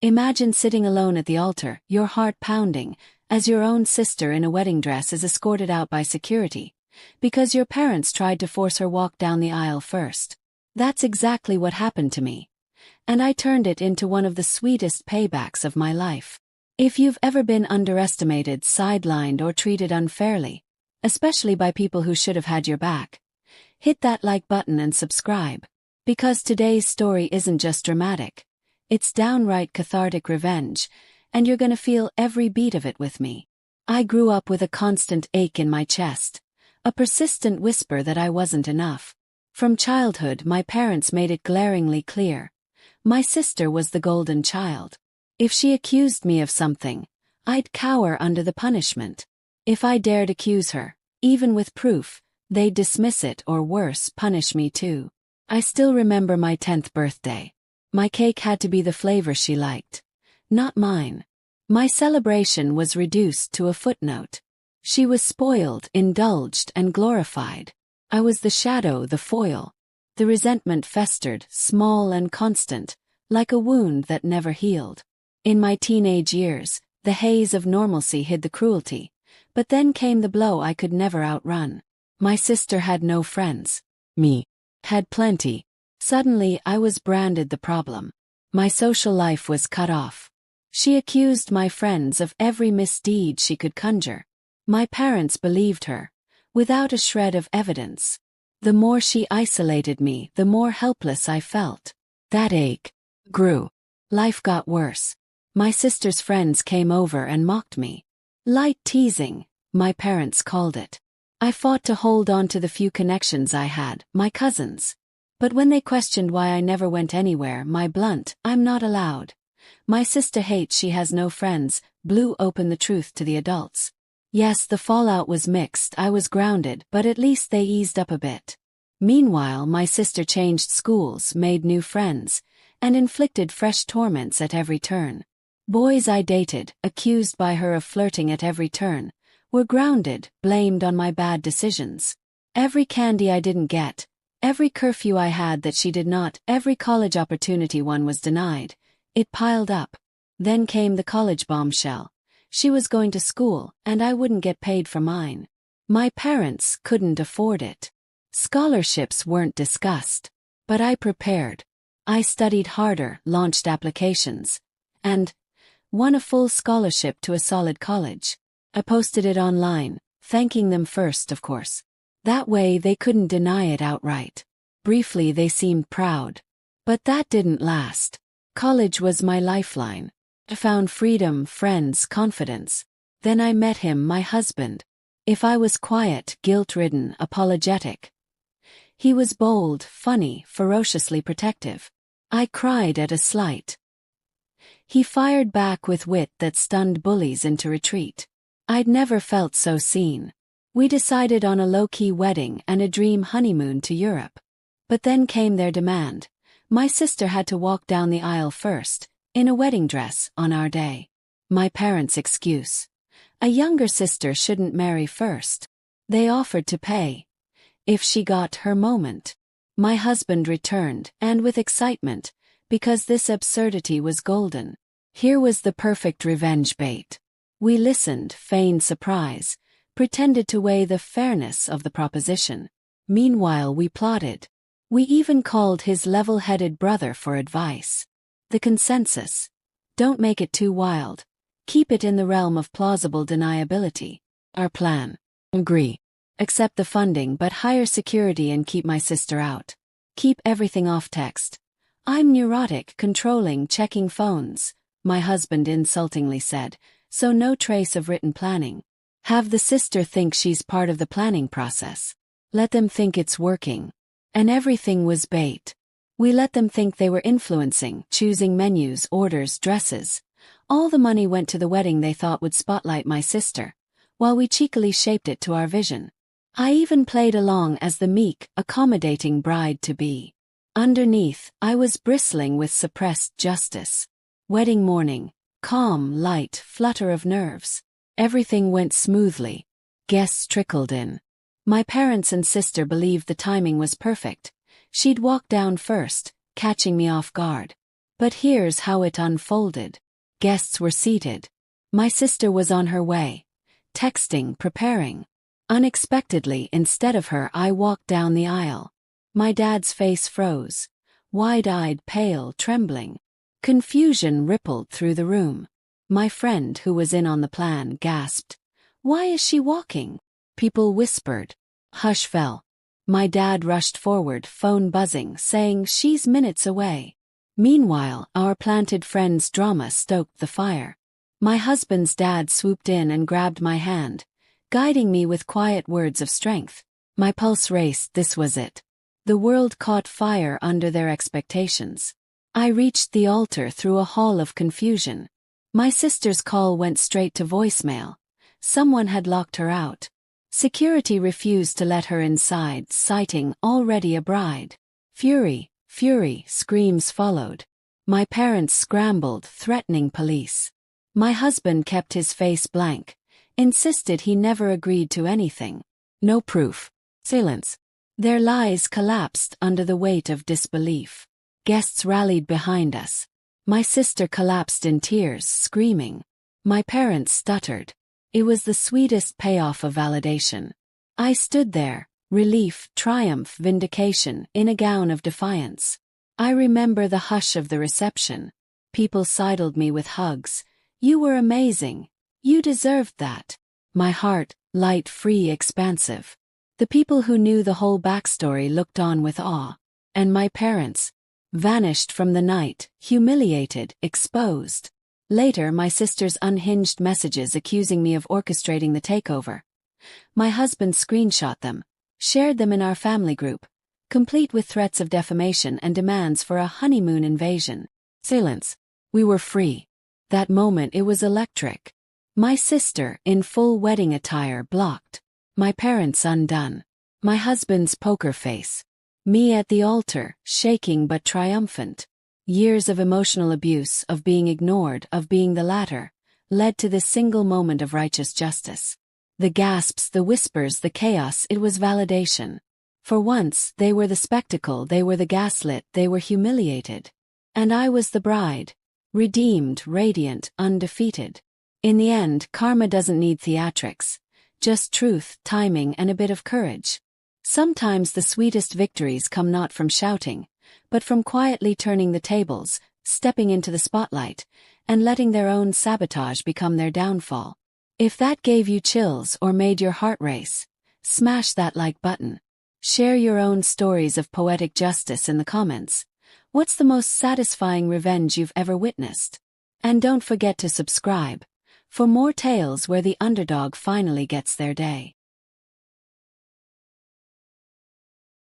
Imagine sitting alone at the altar, your heart pounding, as your own sister in a wedding dress is escorted out by security, because your parents tried to force her walk down the aisle first. That's exactly what happened to me. And I turned it into one of the sweetest paybacks of my life. If you've ever been underestimated, sidelined, or treated unfairly, especially by people who should have had your back, hit that like button and subscribe. Because today's story isn't just dramatic, it's downright cathartic revenge, and you're gonna feel every beat of it with me. I grew up with a constant ache in my chest, a persistent whisper that I wasn't enough. From childhood, my parents made it glaringly clear. My sister was the golden child. If she accused me of something, I'd cower under the punishment. If I dared accuse her, even with proof, they'd dismiss it or worse, punish me too. I still remember my 10th birthday. My cake had to be the flavor she liked, not mine. My celebration was reduced to a footnote. She was spoiled, indulged, and glorified. I was the shadow, the foil. The resentment festered, small and constant, like a wound that never healed. In my teenage years, the haze of normalcy hid the cruelty, but then came the blow I could never outrun. My sister had no friends. Me had plenty. Suddenly I was branded the problem. My social life was cut off. She accused my friends of every misdeed she could conjure. My parents believed her, without a shred of evidence. The more she isolated me, the more helpless I felt. That ache grew. Life got worse. My sister's friends came over and mocked me. Light teasing, my parents called it. I fought to hold on to the few connections I had, my cousins. But when they questioned why I never went anywhere, my blunt, "I'm not allowed. My sister hates she has no friends," blew open the truth to the adults. Yes, the fallout was mixed. I was grounded, but at least they eased up a bit. Meanwhile, my sister changed schools, made new friends, and inflicted fresh torments at every turn. Boys I dated, accused by her of flirting at every turn, were grounded, blamed on my bad decisions. Every candy I didn't get, every curfew I had that she did not, every college opportunity one was denied, it piled up. Then came the college bombshell. She was going to school, and I wouldn't get paid for mine. My parents couldn't afford it. Scholarships weren't discussed. But I prepared. I studied harder, launched applications, and won a full scholarship to a solid college. I posted it online, thanking them first, of course. That way they couldn't deny it outright. Briefly they seemed proud. But that didn't last. College was my lifeline. I found freedom, friends, confidence. Then I met him, my husband. If I was quiet, guilt-ridden, apologetic, he was bold, funny, ferociously protective. I cried at a slight. He fired back with wit that stunned bullies into retreat. I'd never felt so seen. We decided on a low-key wedding and a dream honeymoon to Europe. But then came their demand. My sister had to walk down the aisle first, in a wedding dress, on our day. My parents' excuse: a younger sister shouldn't marry first. They offered to pay if she got her moment. My husband returned, and with excitement, because this absurdity was golden. Here was the perfect revenge bait. We listened, feigned surprise, pretended to weigh the fairness of the proposition. Meanwhile we plotted. We even called his level-headed brother for advice. The consensus: don't make it too wild. Keep it in the realm of plausible deniability. Our plan: agree. Accept the funding but hire security and keep my sister out. Keep everything off text. I'm neurotic, controlling, checking phones, my husband insultingly said, so no trace of written planning. Have the sister think she's part of the planning process. Let them think it's working. And everything was bait. We let them think they were influencing, choosing menus, orders, dresses. All the money went to the wedding they thought would spotlight my sister, while we cheekily shaped it to our vision. I even played along as the meek, accommodating bride-to-be. Underneath, I was bristling with suppressed justice. Wedding morning. Calm, light, flutter of nerves. Everything went smoothly. Guests trickled in. My parents and sister believed the timing was perfect. She'd walk down first, catching me off guard. But here's how it unfolded. Guests were seated. My sister was on her way. Texting, preparing. Unexpectedly, instead of her, I walked down the aisle. My dad's face froze. Wide-eyed, pale, trembling. Confusion rippled through the room. My friend, who was in on the plan, gasped. "Why is she walking?" People whispered. Hush fell. My dad rushed forward, phone buzzing, saying she's minutes away. Meanwhile, our planted friend's drama stoked the fire. My husband's dad swooped in and grabbed my hand, guiding me with quiet words of strength. My pulse raced. This was it. The world caught fire under their expectations. I reached the altar through a hall of confusion. My sister's call went straight to voicemail. Someone had locked her out. Security refused to let her inside, citing already a bride. Fury, fury, screams followed. My parents scrambled, threatening police. My husband kept his face blank, insisted he never agreed to anything. No proof. Silence. Their lies collapsed under the weight of disbelief. Guests rallied behind us. My sister collapsed in tears, screaming. My parents stuttered. It was the sweetest payoff of validation. I stood there, relief, triumph, vindication, in a gown of defiance. I remember the hush of the reception. People sidled me with hugs. "You were amazing. You deserved that." My heart, light, free, expansive. The people who knew the whole backstory looked on with awe. And my parents vanished from the night, humiliated, exposed. Later, my sister's unhinged messages accusing me of orchestrating the takeover. My husband screenshot them, shared them in our family group, complete with threats of defamation and demands for a honeymoon invasion. Silence. We were free. That moment, it was electric. My sister, in full wedding attire, blocked. My parents undone. My husband's poker face. Me at the altar, shaking but triumphant. Years of emotional abuse, of being ignored, of being the latter, led to this single moment of righteous justice. The gasps, the whispers, the chaos, it was validation. For once, they were the spectacle, they were the gaslit, they were humiliated. And I was the bride. Redeemed, radiant, undefeated. In the end, karma doesn't need theatrics. Just truth, timing, and a bit of courage. Sometimes the sweetest victories come not from shouting, but from quietly turning the tables, stepping into the spotlight, and letting their own sabotage become their downfall. If that gave you chills or made your heart race, smash that like button. Share your own stories of poetic justice in the comments. What's the most satisfying revenge you've ever witnessed? And don't forget to subscribe for more tales where the underdog finally gets their day.